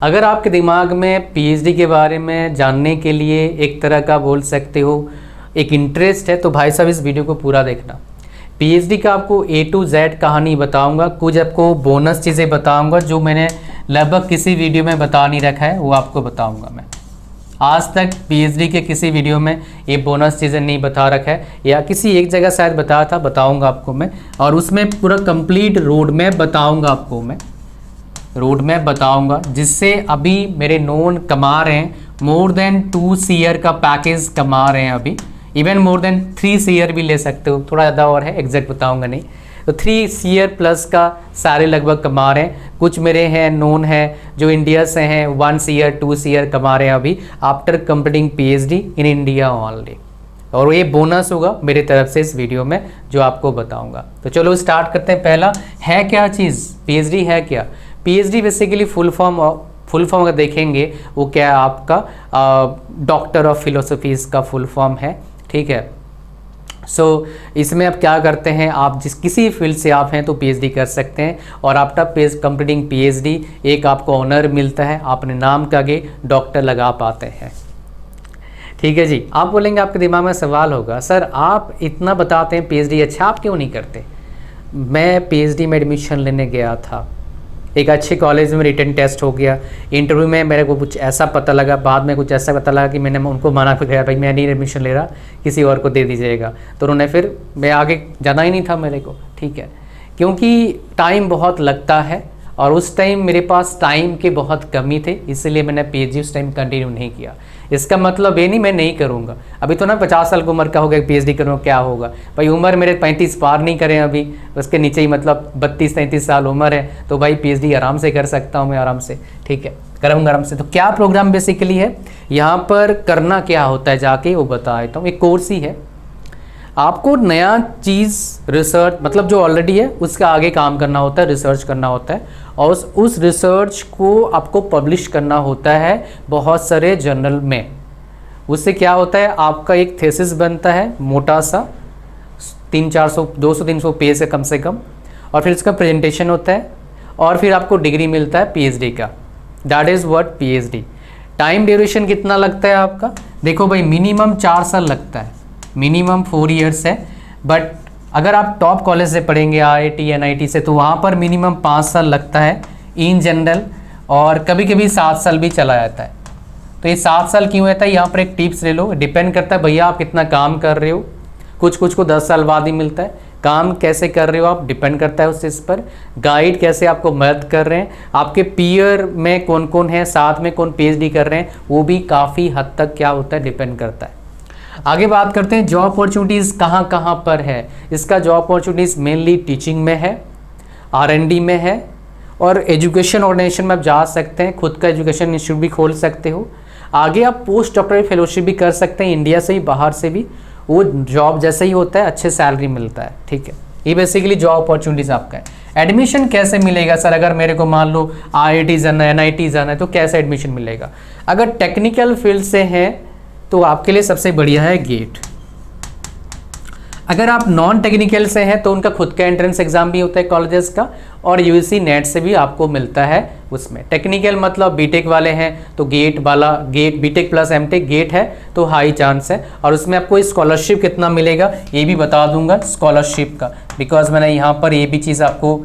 अगर आपके दिमाग में पीएचडी के बारे में जानने के लिए एक तरह का बोल सकते हो एक इंटरेस्ट है तो भाई साहब इस वीडियो को पूरा देखना। पीएचडी का आपको A to Z कहानी बताऊंगा, कुछ आपको बोनस चीज़ें बताऊंगा जो मैंने लगभग किसी वीडियो में बता नहीं रखा है, वो आपको बताऊंगा मैं। आज तक पीएचडी के किसी वीडियो में ये बोनस चीज़ें नहीं बता रखा है, या किसी एक जगह शायद बताया था, बताऊँगा आपको मैं। और उसमें पूरा कंप्लीट रोड मैप बताऊँगा आपको मैं, रोड मैप बताऊंगा, जिससे अभी मेरे नोन कमा रहे हैं मोर देन 2 CR का पैकेज कमा रहे हैं, अभी इवन मोर देन 3 CR भी ले सकते हो, थोड़ा ज़्यादा और है, एग्जैक्ट बताऊंगा नहीं, तो 3 CR प्लस का सारे लगभग कमा रहे हैं। कुछ मेरे हैं नोन है जो इंडिया से हैं 1 CR 2 CR कमा रहे हैं अभी after completing PhD in India only. और ये बोनस होगा मेरी तरफ से इस वीडियो में जो आपको बताऊंगा। तो चलो स्टार्ट करते हैं। पहला है क्या चीज़, पीएचडी है क्या। पीएचडी बेसिकली फुल फॉर्म अगर देखेंगे वो क्या है, आपका डॉक्टर ऑफ फिलोसफीज का फुल फॉर्म है, ठीक है। सो इसमें आप क्या करते हैं, आप जिस किसी फील्ड से आप हैं तो पीएचडी कर सकते हैं, और आफ्टर कंप्लीटिंग पीएचडी एक आपको ऑनर मिलता है, अपने नाम के आगे डॉक्टर लगा पाते हैं, ठीक है जी। आप बोलेंगे, आपके दिमाग में सवाल होगा, सर आप इतना बताते हैं पीएचडी, अच्छा आप क्यों नहीं करते। मैं पीएचडी में एडमिशन लेने गया था, एक अच्छे कॉलेज में रिटन टेस्ट हो गया, इंटरव्यू में मेरे को कुछ ऐसा पता लगा, बाद में कुछ ऐसा पता लगा कि मैंने उनको मना कर दिया, भाई मैं नहीं एडमिशन ले रहा, किसी और को दे दीजिएगा। तो उन्होंने फिर मैं आगे जाना ही नहीं था मेरे को, ठीक है, क्योंकि टाइम बहुत लगता है और उस टाइम मेरे पास टाइम की बहुत कमी थी, इसलिए मैंने पीएचडी उस टाइम कंटिन्यू नहीं किया। इसका मतलब ये नहीं मैं नहीं करूँगा, अभी तो ना 50 साल की उम्र का हो गया, पीएचडी करूँगा क्या होगा भाई, उम्र मेरे 35 पार नहीं करें अभी, उसके नीचे ही मतलब 32-33 साल उम्र है, तो भाई पीएचडी आराम से कर सकता हूँ मैं, आराम से, ठीक है, करूँगा आराम से। तो क्या प्रोग्राम बेसिकली है यहाँ पर, करना क्या होता है जाके वो बता देता हूँ। एक कोर्स ही है, आपको नया चीज़ रिसर्च मतलब जो ऑलरेडी है उसका आगे काम करना होता है, रिसर्च करना होता है, और उस रिसर्च को आपको पब्लिश करना होता है बहुत सारे जर्नल में। उससे क्या होता है, आपका एक थीसिस बनता है मोटा सा, 200-300 पेज है कम से कम, और फिर इसका प्रेजेंटेशन होता है, और फिर आपको डिग्री मिलता है पीएचडी का। That is what PhD. Time duration कितना लगता है आपका, देखो भाई मिनिमम 4 साल लगता है, मिनिमम 4 years है, बट अगर आप टॉप कॉलेज से पढ़ेंगे IIT NIT से तो वहाँ पर मिनिमम 5 साल लगता है इन जनरल, और कभी कभी 7 साल भी चला जाता है। तो ये 7 साल क्यों रहता है, यहाँ पर एक टिप्स ले लो, डिपेंड करता है भैया आप कितना काम कर रहे हो, कुछ को 10 साल बाद ही मिलता है, काम कैसे कर रहे हो आप, डिपेंड करता है उस चीज़ पर, गाइड कैसे आपको मदद कर रहे हैं, आपके पीयर में कौन कौन है, साथ में कौन पीएचडी कर रहे हैं, वो भी काफ़ी हद तक क्या होता है, डिपेंड करता है। आगे बात करते हैं जॉब अपॉर्चुनिटीज़ कहाँ पर है। इसका जॉब अपॉर्चुनिटीज़ मेनली टीचिंग में है, R&D में है, और एजुकेशन ऑर्गेनाइजेशन में आप जा सकते हैं, खुद का एजुकेशन इंस्टीट्यूट भी खोल सकते हो। आगे आप पोस्ट डॉक्टरल फेलोशिप भी कर सकते हैं, इंडिया से ही बाहर से भी, वो जॉब जैसा ही होता है, अच्छे सैलरी मिलता है, ठीक है। ये बेसिकली जॉब अपॉर्चुनिटीज़ आपका है। एडमिशन कैसे मिलेगा सर, अगर मेरे को मान लो IIT जाना है, NIT जाना है, तो कैसे एडमिशन मिलेगा। अगर टेक्निकल फील्ड से हैं तो आपके लिए सबसे बढ़िया है गेट। अगर आप नॉन टेक्निकल से हैं तो उनका खुद का एंट्रेंस एग्जाम भी होता है कॉलेजेस का, और UGC नेट से भी आपको मिलता है उसमें। टेक्निकल मतलब बीटेक वाले हैं तो गेट वाला, GATE BTech plus MTech GATE है तो हाई चांस है, और उसमें आपको स्कॉलरशिप कितना मिलेगा ये भी बता दूंगा स्कॉलरशिप का, बिकॉज मैंने यहाँ पर ये भी चीज़ आपको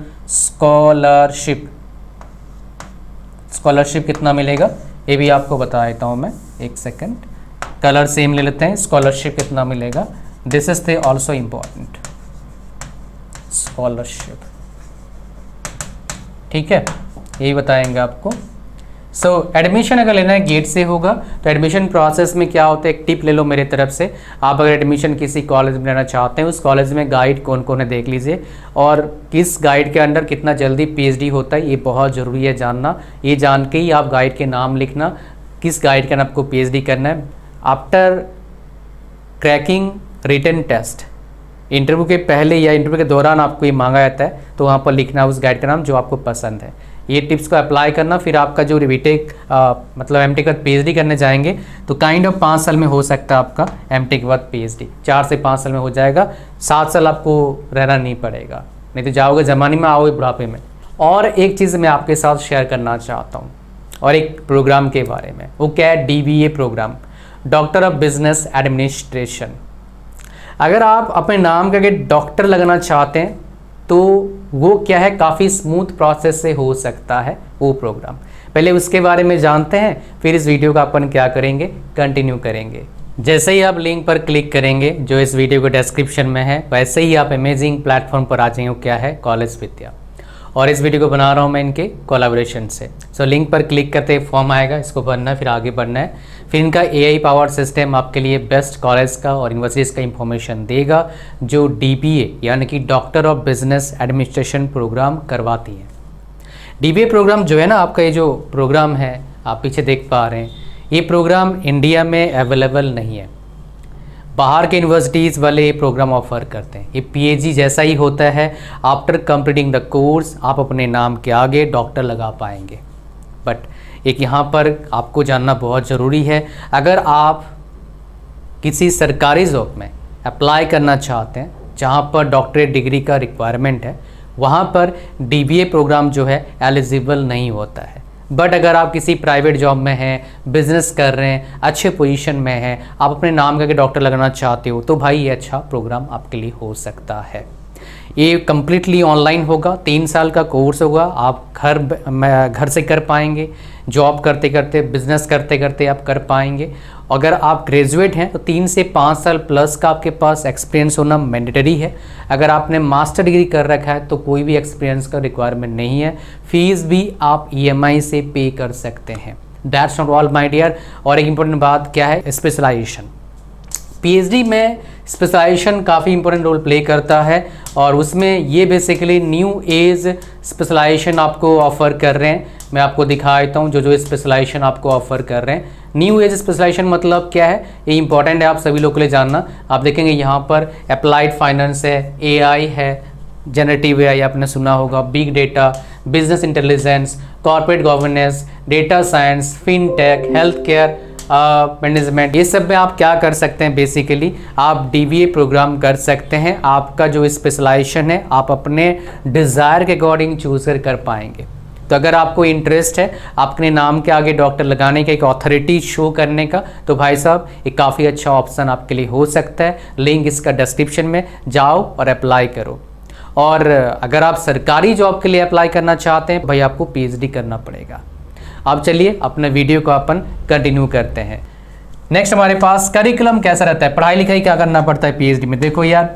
स्कॉलरशिप कितना मिलेगा ये भी आपको बता देता हूँ मैं। एक सेकेंड, कलर सेम ले लेते हैं, स्कॉलरशिप कितना मिलेगा, this is the also important, scholarship, ठीक है, यही बताएंगे आपको। सो एडमिशन अगर लेना है गेट से होगा, तो एडमिशन प्रोसेस में क्या होता है, एक टिप ले लो मेरे तरफ से, आप अगर एडमिशन किसी कॉलेज में लेना चाहते हैं, उस कॉलेज में गाइड कौन कौन है देख लीजिए, और किस गाइड के अंडर कितना जल्दी पीएचडी होता है ये बहुत ज़रूरी है जानना। ये जान के ही आप गाइड के नाम लिखना, किस गाइड के अंदर आपको पीएचडी करना है। After cracking written test, interview के पहले या इंटरव्यू के दौरान आपको ये मांगा जाता है, तो वहाँ पर लिखना उस गाइड का नाम जो आपको पसंद है। ये टिप्स को अप्लाई करना, फिर आपका जो बीटेक मतलब एमटेक के बाद पीएचडी करने जाएंगे तो काइंड ऑफ 5 साल में हो सकता है आपका एमटेक के बाद पीएचडी, 4 से 5 साल में हो जाएगा, 7 साल आपको रहना नहीं पड़ेगा, नहीं तो जाओगे जमाने में, आओगे बुढ़ापे में। और एक चीज़ मैं आपके साथ शेयर करना चाहता हूँ, और एक प्रोग्राम के बारे में। वो क्या है? DBA program, doctor of business administration. अगर आप अपने नाम का डॉक्टर लगाना चाहते हैं तो वो क्या है, काफ़ी स्मूथ प्रोसेस से हो सकता है वो प्रोग्राम। पहले उसके बारे में जानते हैं, फिर इस वीडियो का अपन क्या करेंगे, कंटिन्यू करेंगे। जैसे ही आप लिंक पर क्लिक करेंगे जो इस वीडियो के डिस्क्रिप्शन में है, वैसे ही आप अमेजिंग प्लेटफॉर्म पर आ जाएंगे। क्या है? कॉलेज विद्या। और इस वीडियो को बना रहा हूँ मैं इनके कोलैबोरेशन से। सो लिंक पर क्लिक करते फॉर्म आएगा, इसको भरना है, फिर आगे बढ़ना है। फिर इनका AI पावर सिस्टम आपके लिए बेस्ट कॉलेज का और यूनिवर्सिटीज़ का इंफॉर्मेशन देगा जो DBA यानी कि doctor of business administration program करवाती है। DBA प्रोग्राम जो है ना, आपका ये जो प्रोग्राम है आप पीछे देख पा रहे हैं, ये प्रोग्राम इंडिया में अवेलेबल नहीं है। बाहर के यूनिवर्सिटीज़ वाले ये प्रोग्राम ऑफर करते हैं। ये PhD जैसा ही होता है। आफ्टर कंप्लीटिंग द कोर्स आप अपने नाम के आगे डॉक्टर लगा पाएंगे। बट एक यहाँ पर आपको जानना बहुत ज़रूरी है, अगर आप किसी सरकारी जॉब में अप्लाई करना चाहते हैं जहाँ पर डॉक्टरेट डिग्री का रिक्वायरमेंट है, वहाँ पर DBA प्रोग्राम जो है एलिजिबल नहीं होता है। बट अगर आप किसी प्राइवेट जॉब में हैं, बिजनेस कर रहे हैं, अच्छे पोजीशन में हैं, आप अपने नाम का डॉक्टर लगाना चाहते हो, तो भाई ये अच्छा प्रोग्राम आपके लिए हो सकता है। ये कम्प्लीटली ऑनलाइन होगा, 3 साल का कोर्स होगा। आप घर से कर पाएंगे, जॉब करते करते, बिजनेस करते करते आप कर पाएंगे। अगर आप ग्रेजुएट हैं तो 3 से 5 साल प्लस का आपके पास एक्सपीरियंस होना मैंडेटरी है। अगर आपने मास्टर डिग्री कर रखा है तो कोई भी एक्सपीरियंस का रिक्वायरमेंट नहीं है। फीस भी आप EMI से पे कर सकते हैं। That's not all my dear. और एक इम्पोर्टेंट बात क्या है, स्पेशलाइजेशन। PhD में स्पेशलाइजेशन काफ़ी इंपॉर्टेंट रोल प्ले करता है और उसमें ये बेसिकली न्यू एज स्पेशलाइजेशन आपको ऑफ़र कर रहे हैं। मैं आपको दिखा देता हूँ जो स्पेशलाइजेशन आपको ऑफ़र कर रहे हैं। न्यू एज स्पेशलाइजेशन मतलब क्या है, ये इंपॉर्टेंट है आप सभी लोगों के लिए जानना। आप देखेंगे यहाँ पर अप्लाइड फाइनेंस है, AI है, जनरेटिव AI आपने सुना होगा, big data, business intelligence, corporate governance, data science, fintech, health care management. ये सब में आप क्या कर सकते हैं, बेसिकली आप DBA प्रोग्राम कर सकते हैं। आपका जो स्पेशलाइजेशन है आप अपने डिज़ायर के अकॉर्डिंग चूज कर पाएंगे। तो अगर आपको इंटरेस्ट है अपने नाम के आगे डॉक्टर लगाने का, एक ऑथोरिटी शो करने का, तो भाई साहब ये काफ़ी अच्छा ऑप्शन आपके लिए हो सकता है। लिंक इसका डिस्क्रिप्शन में, जाओ और अप्लाई करो। और अगर आप सरकारी जॉब के लिए अप्लाई करना चाहते हैं, भाई आपको PhD करना पड़ेगा। अब चलिए अपने वीडियो को अपन कंटिन्यू करते हैं। नेक्स्ट हमारे पास करिकुलम कैसा रहता है, पढ़ाई लिखाई क्या करना पड़ता है PhD में। देखो यार,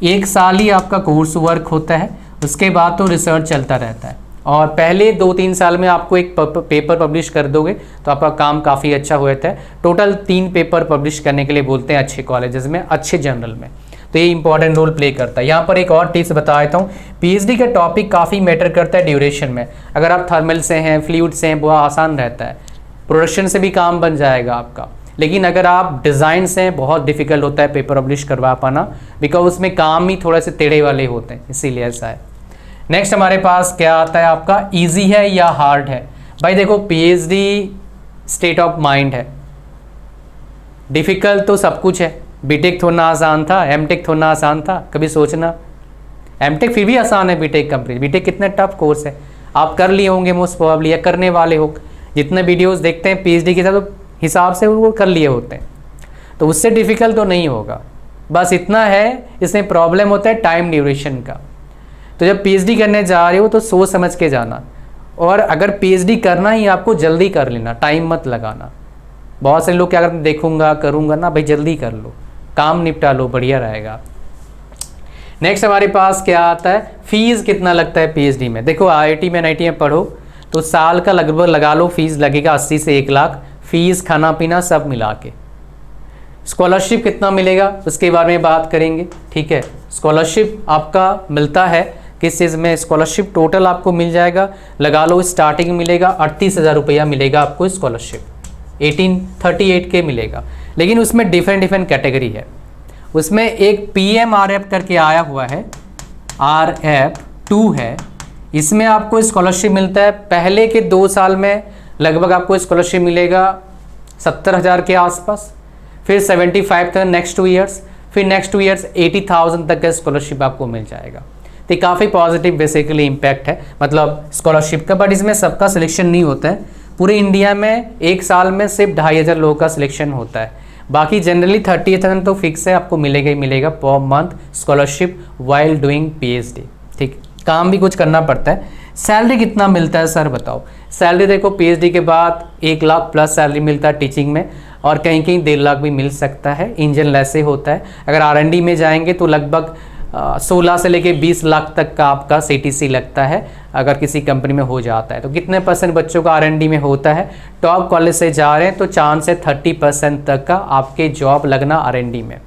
1 साल ही आपका कोर्स वर्क होता है, उसके बाद तो रिसर्च चलता रहता है। और पहले 2-3 साल में आपको एक पेपर पब्लिश कर दोगे तो आपका काम काफ़ी अच्छा हो जाता है। टोटल 3 पेपर पब्लिश करने के लिए बोलते हैं अच्छे कॉलेजेस में, अच्छे जर्नल में। तो ये इंपॉर्टेंट रोल प्ले करता है। यहाँ पर एक और टिप्स बता देता हूँ, PhD का टॉपिक काफ़ी मैटर करता है ड्यूरेशन में। अगर आप थर्मल से हैं, फ्लूइड से हैं, बहुत आसान रहता है, प्रोडक्शन से भी काम बन जाएगा आपका। लेकिन अगर आप डिज़ाइन से हैं, बहुत डिफिकल्ट होता है पेपर पब्लिश करवा पाना, बिकॉज उसमें काम ही थोड़े से टेढ़े वाले होते हैं, इसीलिए ऐसा है। नेक्स्ट हमारे पास क्या आता है आपका, ईजी है या हार्ड है। भाई देखो, PhD स्टेट ऑफ माइंड है, डिफ़िकल्ट तो सब कुछ है। बीटेक थोड़ा आसान था, एमटेक थोड़ा आसान था, कभी सोचना। एमटेक फिर भी आसान है बीटेक कंप्लीट। बीटेक कितना टफ कोर्स है, आप कर लिए होंगे मोस्ट प्रोबेबली, या करने वाले हो। जितने वीडियोस देखते हैं PhD के साथ तो हिसाब से वो कर लिए होते हैं, तो उससे डिफ़िकल्ट तो नहीं होगा। बस इतना है, इसमें प्रॉब्लम होता है टाइम ड्यूरेशन का। तो जब PhD करने जा रहे हो तो सोच समझ के जाना, और अगर PhD करना ही आपको जल्दी कर लेना, टाइम मत लगाना। बहुत सारे लोग क्या करते हैं, देखूंगा करूंगा ना, भाई जल्दी कर लो, काम निपटा लो, बढ़िया रहेगा। नेक्स्ट हमारे पास क्या आता है, फीस कितना लगता है PhD में। देखो IIT में NIT में पढ़ो तो साल का लगभग लगा लो, फीस लगेगा 80 से 1 लाख, फीस खाना पीना सब मिला के। स्कॉलरशिप कितना मिलेगा उसके बारे में बात करेंगे, ठीक है। स्कॉलरशिप आपका मिलता है किस चीज़ में, स्कॉलरशिप टोटल आपको मिल जाएगा, लगा लो स्टार्टिंग मिलेगा 38,000 रुपया मिलेगा आपको स्कॉलरशिप, 1838 के मिलेगा। लेकिन उसमें डिफरेंट कैटेगरी है। उसमें एक PMRF करके आया हुआ है, RF2 है, इसमें आपको स्कॉलरशिप मिलता है। पहले के 2 साल में लगभग आपको स्कॉलरशिप मिलेगा 70,000 के आसपास, फिर 75,000 नेक्स्ट 2 ईयर्स, फिर नेक्स्ट 2 ईयर्स 80,000 तक का स्कॉलरशिप आपको मिल जाएगा। तो काफ़ी पॉजिटिव बेसिकली इम्पैक्ट है मतलब स्कॉलरशिप का। बट इसमें सबका सिलेक्शन नहीं होता है, पूरे इंडिया में एक साल में सिर्फ 2500 लोगों का सिलेक्शन होता है। बाकी जनरली 30,000 तो फिक्स है, आपको मिलेगा ही मिलेगा per month scholarship while doing PhD। ठीक, काम भी कुछ करना पड़ता है। सैलरी कितना मिलता है सर बताओ? सैलरी देखो PhD के बाद 1 लाख प्लस सैलरी मिलता है टीचिंग में, और कहीं कहीं 1.5 लाख भी मिल सकता है। इंजन लैसे होता है। अगर R&D में जाएंगे तो लगभग 16 से लेके 20 लाख तक का आपका CTC लगता है अगर किसी कंपनी में हो जाता है। तो कितने % बच्चों का R&D में होता है? टॉप कॉलेज से जा रहे हैं तो चांस है 30% तक का आपके जॉब लगना R&D में।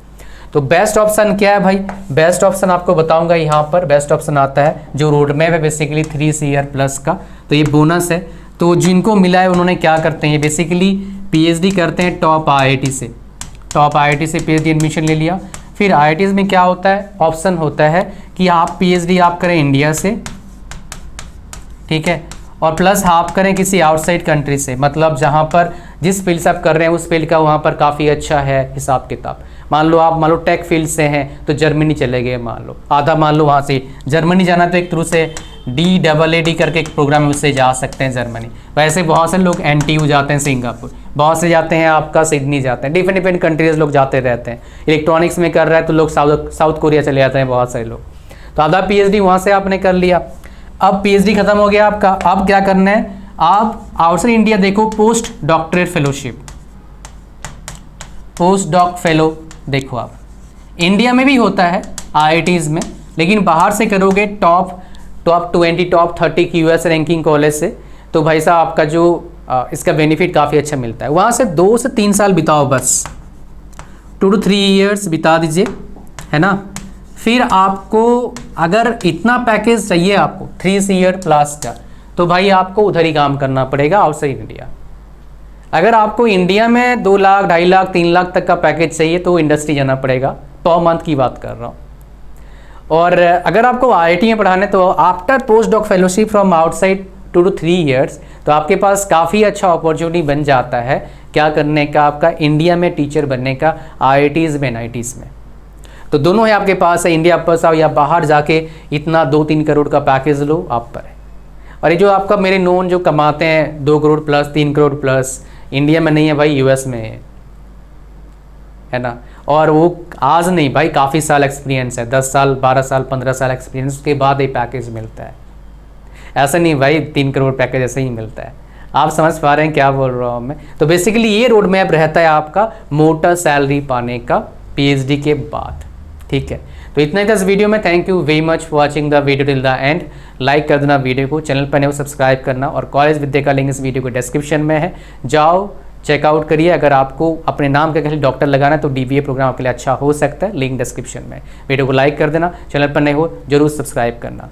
तो बेस्ट ऑप्शन क्या है भाई? बेस्ट ऑप्शन आपको बताऊंगा यहाँ पर। बेस्ट ऑप्शन आता है जो रोड मैप है बेसिकली 3 ईयर प्लस का, तो ये बोनस है। तो जिनको मिला है उन्होंने क्या करते हैं, ये बेसिकली PhD करते हैं टॉप IIT से। टॉप IIT से PhD एडमिशन ले लिया। फिर IITs में क्या होता है, ऑप्शन होता है कि आप PhD आप करें इंडिया से, ठीक है, और प्लस आप करें किसी आउटसाइड कंट्री से, मतलब जहाँ पर जिस फील्ड से आप कर रहे हैं उस फील्ड का वहाँ पर काफ़ी अच्छा है हिसाब किताब। मान लो टेक फील्ड से हैं तो जर्मनी चले गए, मान लो आधा, मान लो वहाँ से जर्मनी जाना तो एक थ्रू से DAAD करके एक प्रोग्राम है उससे जा सकते हैं जर्मनी। वैसे बहुत से लोग NTU जाते हैं, सिंगापुर बहुत से जाते हैं, आपका सिडनी जाते हैं, डिफरेंट कंट्रीज लोग जाते रहते हैं। इलेक्ट्रॉनिक्स में कर रहा है तो लोग साउथ कोरिया चले जाते हैं बहुत सारे लोग। तो आधा PhD वहाँ से आपने कर लिया। अब PhD खत्म हो गया आपका, अब क्या करना है, आप आउटसाइड इंडिया देखो post doctorate fellowship, post doc fellow देखो। आप इंडिया में भी होता है IITs में, लेकिन बाहर से करोगे टॉप 20 टॉप 30 की US रैंकिंग कॉलेज से, तो भाई साहब आपका जो इसका बेनिफिट काफ़ी अच्छा मिलता है। वहाँ से 2 से 3 साल बिताओ, बस 2 to 3 ईयर्स बिता दीजिए, है ना। फिर आपको अगर इतना पैकेज चाहिए आपको 3 ईयर प्लस का, तो भाई आपको उधर ही काम करना पड़ेगा आउटसाइड इंडिया। अगर आपको इंडिया में 2 लाख 2.5 लाख 3 लाख तक का पैकेज चाहिए तो इंडस्ट्री जाना पड़ेगा, पर मंथ की बात कर रहा हूँ। और अगर आपको IIT में पढ़ाने तो after post doc fellowship from outside 2 to 3 years, तो आपके पास काफ़ी अच्छा अपॉर्चुनिटी बन जाता है क्या करने का, आपका इंडिया में टीचर बनने का IITs में NITs में। तो दोनों है आपके पास है, इंडिया वापस आओ या बाहर जाके इतना 2-3 करोड़ का पैकेज लो, आप पर है। और ये जो आपका मेरे नोन जो कमाते हैं 2 crore plus 3 crore plus, India में नहीं है भाई, US में है ना। और वो आज नहीं भाई, काफ़ी साल एक्सपीरियंस है, 10 साल 12 साल 15 साल एक्सपीरियंस के बाद ये पैकेज मिलता है। ऐसा नहीं भाई 3 करोड़ पैकेज ऐसे ही मिलता है। आप समझ पा रहे हैं क्या बोल रहा हूँ मैं। तो बेसिकली ये रोड मैप रहता है आपका मोटा सैलरी पाने का PhD के बाद, ठीक है। तो इतना ही था इस वीडियो में। Thank you very much for watching the video till the end. Like कर देना वीडियो को, चैनल पर नहीं हो सब्सक्राइब करना, और कॉलेज विद्या का लिंक इस वीडियो को डिस्क्रिप्शन में है, जाओ चेकआउट करिए। अगर आपको अपने नाम के लिए डॉक्टर लगाना है तो DBA प्रोग्राम आपके लिए अच्छा हो सकता है, लिंक डिस्क्रिप्शन में। वीडियो को लाइक कर देना, चैनल पर नहीं हो जरूर सब्सक्राइब करना।